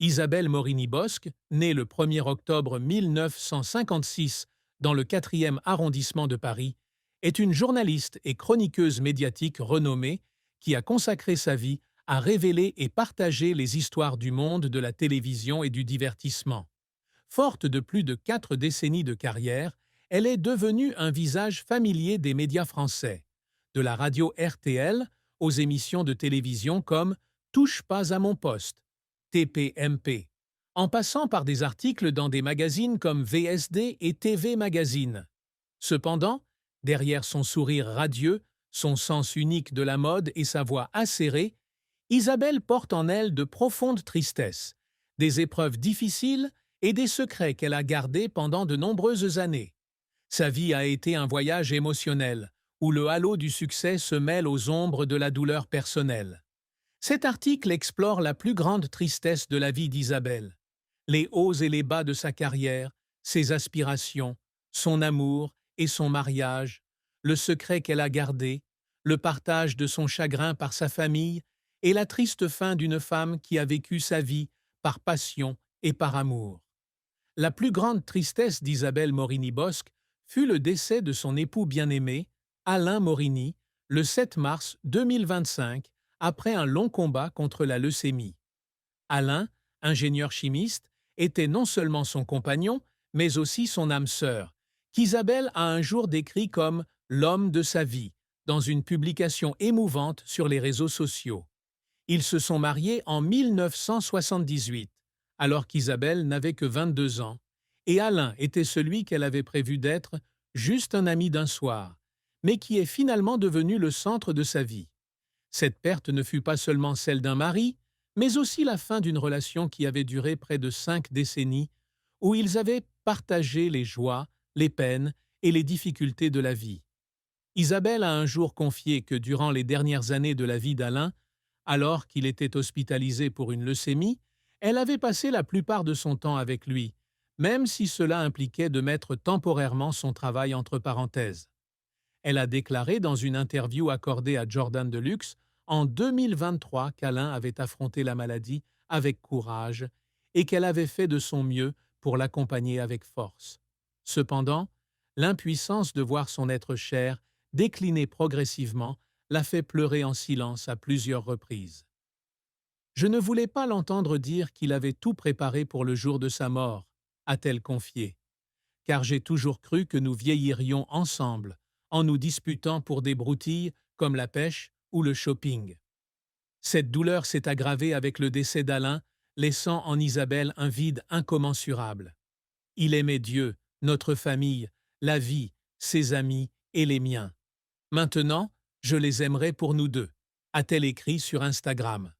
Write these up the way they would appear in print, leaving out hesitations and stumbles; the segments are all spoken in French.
Isabelle Morini-Bosc, née le 1er octobre 1956 dans le 4e arrondissement de Paris, est une journaliste et chroniqueuse médiatique renommée qui a consacré sa vie à révéler et partager les histoires du monde de la télévision et du divertissement. Forte de plus de 4 décennies de carrière, elle est devenue un visage familier des médias français, de la radio RTL aux émissions de télévision comme Touche pas à mon poste, TPMP, en passant par des articles dans des magazines comme VSD et TV Magazine. Cependant, derrière son sourire radieux, son sens unique de la mode et sa voix acérée, Isabelle porte en elle de profondes tristesses, des épreuves difficiles et des secrets qu'elle a gardés pendant de nombreuses années. Sa vie a été un voyage émotionnel, où le halo du succès se mêle aux ombres de la douleur personnelle. Cet article explore la plus grande tristesse de la vie d'Isabelle, les hauts et les bas de sa carrière, ses aspirations, son amour et son mariage, le secret qu'elle a gardé, le partage de son chagrin par sa famille et la triste fin d'une femme qui a vécu sa vie par passion et par amour. La plus grande tristesse d'Isabelle Morini-Bosc fut le décès de son époux bien-aimé, Alain Morini, le 7 mars 2025, après un long combat contre la leucémie. Alain, ingénieur chimiste, était non seulement son compagnon, mais aussi son âme sœur, qu'Isabelle a un jour décrit comme « l'homme de sa vie » dans une publication émouvante sur les réseaux sociaux. Ils se sont mariés en 1978, alors qu'Isabelle n'avait que 22 ans, et Alain était celui qu'elle avait prévu d'être juste un ami d'un soir, mais qui est finalement devenu le centre de sa vie. Cette perte ne fut pas seulement celle d'un mari, mais aussi la fin d'une relation qui avait duré près de 5 décennies, où ils avaient partagé les joies, les peines et les difficultés de la vie. Isabelle a un jour confié que durant les dernières années de la vie d'Alain, alors qu'il était hospitalisé pour une leucémie, elle avait passé la plupart de son temps avec lui, même si cela impliquait de mettre temporairement son travail entre parenthèses. Elle a déclaré dans une interview accordée à Jordan Deluxe en 2023 qu'Alain avait affronté la maladie avec courage et qu'elle avait fait de son mieux pour l'accompagner avec force. Cependant, l'impuissance de voir son être cher décliner progressivement l'a fait pleurer en silence à plusieurs reprises. « Je ne voulais pas l'entendre dire qu'il avait tout préparé pour le jour de sa mort », a-t-elle confié, « car j'ai toujours cru que nous vieillirions ensemble, en nous disputant pour des broutilles comme la pêche ou le shopping. » Cette douleur s'est aggravée avec le décès d'Alain, laissant en Isabelle un vide incommensurable. Il aimait Dieu, notre famille, la vie, ses amis et les miens. Maintenant, je les aimerai pour nous deux, a-t-elle écrit sur Instagram.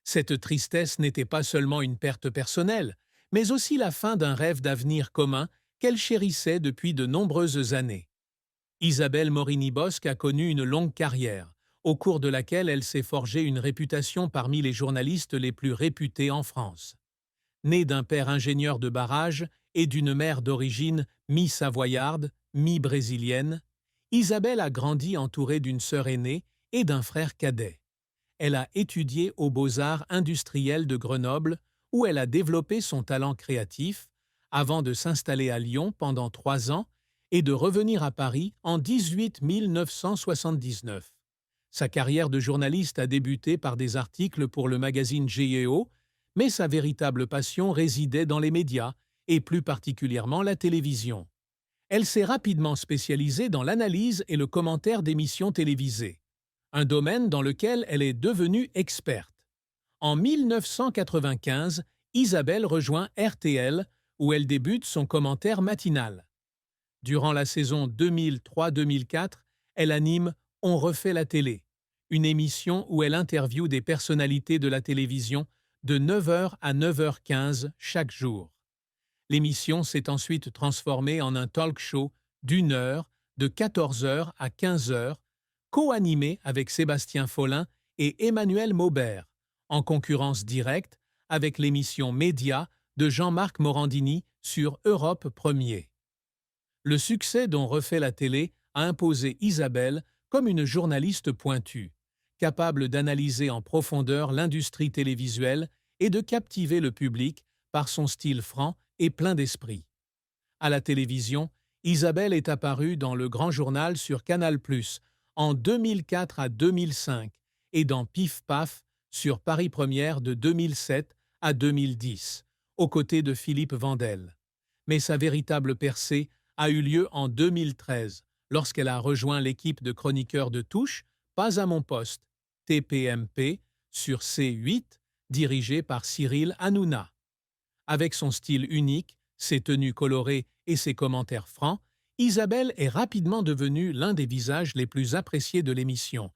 Cette tristesse n'était pas seulement une perte personnelle, mais aussi la fin d'un rêve d'avenir commun qu'elle chérissait depuis de nombreuses années. Isabelle Morini-Bosc a connu une longue carrière, au cours de laquelle elle s'est forgée une réputation parmi les journalistes les plus réputés en France. Née d'un père ingénieur de barrage et d'une mère d'origine mi-savoyarde, mi-brésilienne, Isabelle a grandi entourée d'une sœur aînée et d'un frère cadet. Elle a étudié aux Beaux-Arts industriels de Grenoble, où elle a développé son talent créatif, avant de s'installer à Lyon pendant 3 ans et de revenir à Paris en 1979. Sa carrière de journaliste a débuté par des articles pour le magazine Géo, mais sa véritable passion résidait dans les médias, et plus particulièrement la télévision. Elle s'est rapidement spécialisée dans l'analyse et le commentaire d'émissions télévisées, un domaine dans lequel elle est devenue experte. En 1995, Isabelle rejoint RTL, où elle débute son commentaire matinal. Durant la saison 2003-2004, elle anime « On refait la télé », une émission où elle interviewe des personnalités de la télévision de 9h à 9h15 chaque jour. L'émission s'est ensuite transformée en un talk show d'1 heure, de 14h à 15h, co-animé avec Sébastien Follin et Emmanuel Maubert, en concurrence directe avec l'émission Média de Jean-Marc Morandini sur Europe 1er. Le succès dont refait la télé a imposé Isabelle comme une journaliste pointue, capable d'analyser en profondeur l'industrie télévisuelle et de captiver le public par son style franc et plein d'esprit. À la télévision, Isabelle est apparue dans Le Grand Journal sur Canal+, en 2004 à 2005 et dans Pif Paf sur Paris Première de 2007 à 2010, aux côtés de Philippe Vandel. Mais sa véritable percée a eu lieu en 2013, lorsqu'elle a rejoint l'équipe de chroniqueurs de Touche, Pas à mon poste, TPMP, sur C8, dirigée par Cyril Hanouna. Avec son style unique, ses tenues colorées et ses commentaires francs, Isabelle est rapidement devenue l'un des visages les plus appréciés de l'émission.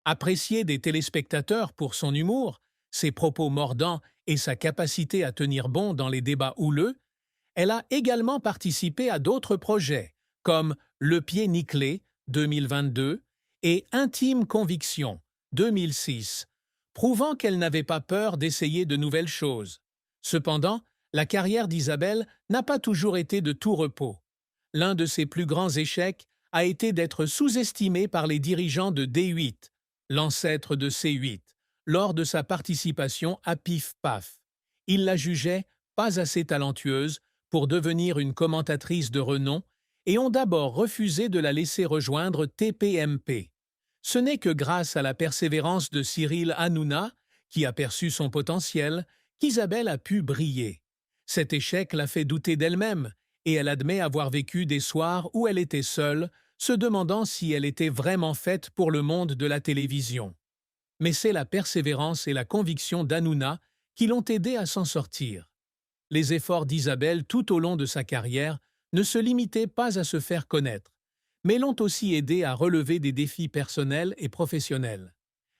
Appréciée des téléspectateurs pour son humour, ses propos mordants et sa capacité à tenir bon dans les débats houleux, elle a également participé à d'autres projets, comme Le Pied Nickelé, 2022, et Intime Conviction, 2006, prouvant qu'elle n'avait pas peur d'essayer de nouvelles choses. Cependant, la carrière d'Isabelle n'a pas toujours été de tout repos. L'un de ses plus grands échecs a été d'être sous-estimée par les dirigeants de D8, l'ancêtre de C8, lors de sa participation à Pif Paf. Ils la jugeaient pas assez talentueuse pour devenir une commentatrice de renom et ont d'abord refusé de la laisser rejoindre TPMP. Ce n'est que grâce à la persévérance de Cyril Hanouna, qui a perçu son potentiel, qu'Isabelle a pu briller. Cet échec l'a fait douter d'elle-même, et elle admet avoir vécu des soirs où elle était seule, se demandant si elle était vraiment faite pour le monde de la télévision. Mais c'est la persévérance et la conviction d'Hanouna qui l'ont aidée à s'en sortir. Les efforts d'Isabelle tout au long de sa carrière ne se limitaient pas à se faire connaître, mais l'ont aussi aidée à relever des défis personnels et professionnels.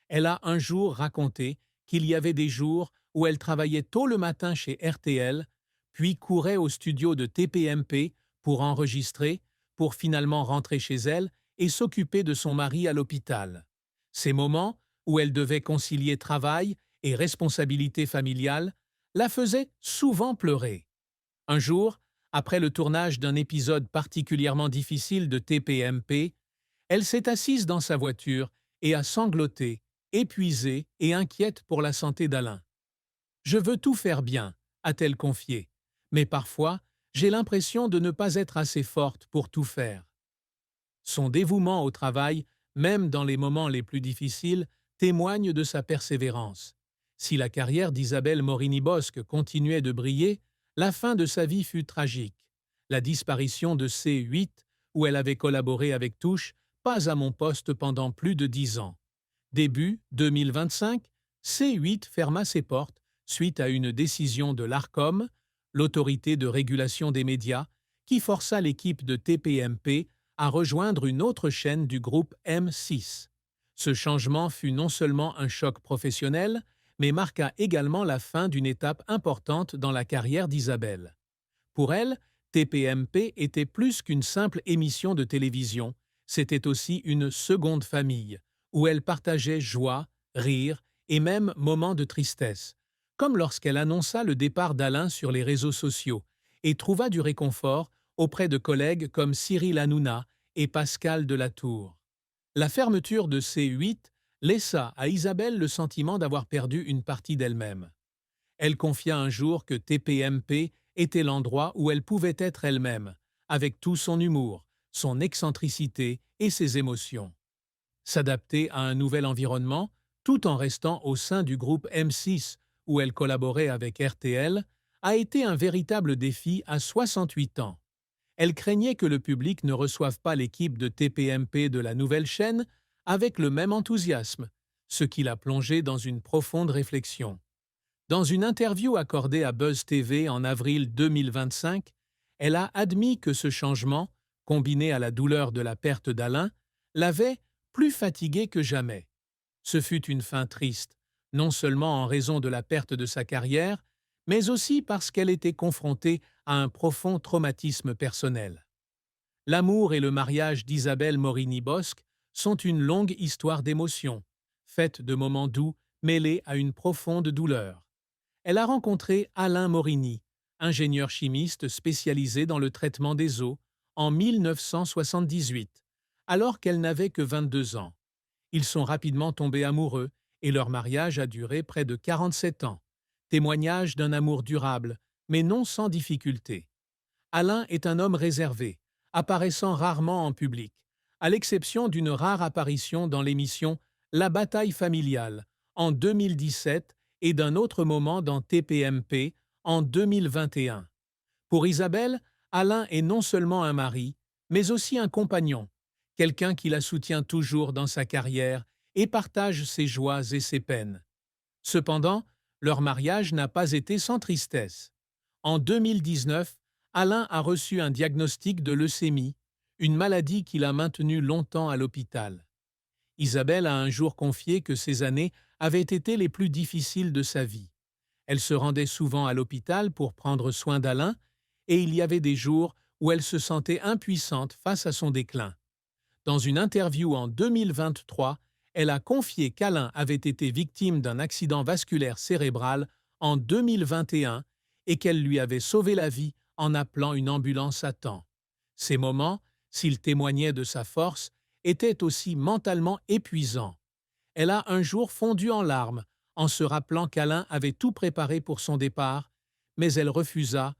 Elle a un jour raconté qu'il y avait des jours où elle travaillait tôt le matin chez RTL, puis courait au studio de TPMP pour enregistrer, pour finalement rentrer chez elle et s'occuper de son mari à l'hôpital. Ces moments, où elle devait concilier travail et responsabilité familiale, la faisaient souvent pleurer. Un jour, après le tournage d'un épisode particulièrement difficile de TPMP, elle s'est assise dans sa voiture et a sangloté, épuisée et inquiète pour la santé d'Alain. « Je veux tout faire bien », a-t-elle confié, « mais parfois, j'ai l'impression de ne pas être assez forte pour tout faire. » Son dévouement au travail, même dans les moments les plus difficiles, témoigne de sa persévérance. Si la carrière d'Isabelle Morini-Bosc continuait de briller, la fin de sa vie fut tragique. La disparition de C8, où elle avait collaboré avec Touche, Pas à mon poste pendant plus de 10 ans. Début 2025, C8 ferma ses portes suite à une décision de l'Arcom, l'autorité de régulation des médias, qui força l'équipe de TPMP à rejoindre une autre chaîne du groupe M6. Ce changement fut non seulement un choc professionnel, mais marqua également la fin d'une étape importante dans la carrière d'Isabelle. Pour elle, TPMP était plus qu'une simple émission de télévision, c'était aussi une seconde famille, où elle partageait joie, rire et même moments de tristesse, comme lorsqu'elle annonça le départ d'Alain sur les réseaux sociaux et trouva du réconfort auprès de collègues comme Cyril Hanouna et Pascal Delatour. La fermeture de C8 laissa à Isabelle le sentiment d'avoir perdu une partie d'elle-même. Elle confia un jour que TPMP était l'endroit où elle pouvait être elle-même, avec tout son humour, son excentricité et ses émotions. S'adapter à un nouvel environnement, tout en restant au sein du groupe M6, où elle collaborait avec RTL, a été un véritable défi à 68 ans. Elle craignait que le public ne reçoive pas l'équipe de TPMP de la nouvelle chaîne avec le même enthousiasme, ce qui l'a plongée dans une profonde réflexion. Dans une interview accordée à Buzz TV en avril 2025, elle a admis que ce changement, combiné à la douleur de la perte d'Alain, l'avait plus fatiguée que jamais. Ce fut une fin triste, non seulement en raison de la perte de sa carrière, mais aussi parce qu'elle était confrontée à un profond traumatisme personnel. L'amour et le mariage d'Isabelle Morini-Bosc sont une longue histoire d'émotions, faite de moments doux mêlés à une profonde douleur. Elle a rencontré Alain Morini, ingénieur chimiste spécialisé dans le traitement des eaux, en 1978, alors qu'elle n'avait que 22 ans. Ils sont rapidement tombés amoureux et leur mariage a duré près de 47 ans, témoignage d'un amour durable, mais non sans difficulté. Alain est un homme réservé, apparaissant rarement en public, à l'exception d'une rare apparition dans l'émission La bataille familiale en 2017 et d'un autre moment dans TPMP en 2021. Pour Isabelle, Alain est non seulement un mari, mais aussi un compagnon, quelqu'un qui la soutient toujours dans sa carrière et partage ses joies et ses peines. Cependant, leur mariage n'a pas été sans tristesse. En 2019, Alain a reçu un diagnostic de leucémie, une maladie qui l'a maintenu longtemps à l'hôpital. Isabelle a un jour confié que ces années avaient été les plus difficiles de sa vie. Elle se rendait souvent à l'hôpital pour prendre soin d'Alain, et il y avait des jours où elle se sentait impuissante face à son déclin. Dans une interview en 2023, elle a confié qu'Alain avait été victime d'un accident vasculaire cérébral en 2021 et qu'elle lui avait sauvé la vie en appelant une ambulance à temps. Ces moments, s'ils témoignaient de sa force, étaient aussi mentalement épuisants. Elle a un jour fondu en larmes en se rappelant qu'Alain avait tout préparé pour son départ, mais elle refusa